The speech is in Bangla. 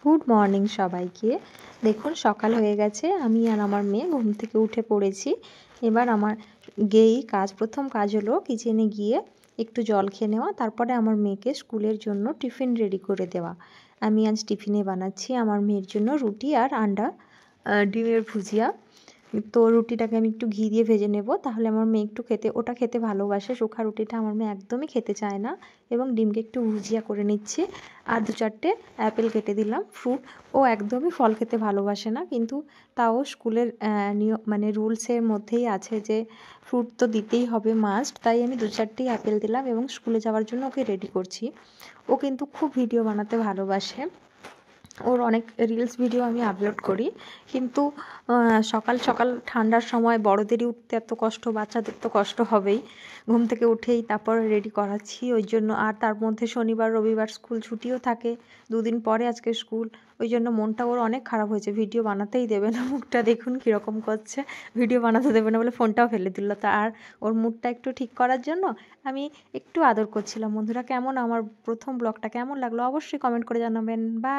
গুড মর্নিং সবাইকে। দেখুন সকাল হয়ে গেছে, আমি আর আমার মেয়ে ঘুম থেকে উঠে পড়েছি। এবার আমার প্রথম কাজ হলো কিচেনে গিয়ে একটু জল খেয়ে নেওয়া, তারপরে আমার মেয়েকে স্কুলের জন্য টিফিন রেডি করে দেওয়া। আমি আজ টিফিনে বানাচ্ছি আমার মেয়ের জন্য রুটি আর আন্ডা ডিমের ভুজিয়া। তো রুটিটাকে আমি একটু ঘি দিয়ে ভেজে নেব, তাহলে আমার মেয়ে একটু ওটা খেতে ভালোবাসে। শুকনো রুটিটা আমার মেয়ে একদমই খেতে চায় না। এবং ডিমকে একটু ভুজিয়া করে নিচ্ছি, আর 2-4টে অ্যাপেল কেটে দিলাম। ফ্রুট ও একদমই ফল খেতে ভালোবাসে না, কিন্তু তাও স্কুলের নিয়ম রুলসের মধ্যেই আছে যে ফ্রুট তো দিতেই হবে মাস্ট। তাই আমি 2-4টি অ্যাপেল দিলাম এবং স্কুলে যাওয়ার জন্য ওকে রেডি করছি। ও কিন্তু খুব ভিডিও বানাতে ভালোবাসে, ওর অনেক রিলস ভিডিও আমি আপলোড করি। কিন্তু সকাল সকাল ঠান্ডার সময় বড়দেরই উঠতে এত কষ্ট, বাচ্চাদের তো কষ্ট হবেই। ঘুম থেকে উঠেই তারপর রেডি করাচ্ছি ওই জন্য। আর তার মধ্যে শনিবার রবিবার স্কুল ছুটিও থাকে, 2 দিন পরে আজকে স্কুল। ওই জন্য মনটা ওর অনেক খারাপ হয়েছে, ভিডিও বানাতেই দেবে না। মুখটা দেখুন কীরকম করছে, ভিডিও বানাতে দেবে না বলে ফোনটাও ফেলে দিল। তা আর ওর মুডটা একটু ঠিক করার জন্য আমি একটু আদর করছিলাম। বন্ধুরা, কেমন আমার প্রথম ব্লগটা কেমন লাগলো অবশ্যই কমেন্ট করে জানাবেন। বাই।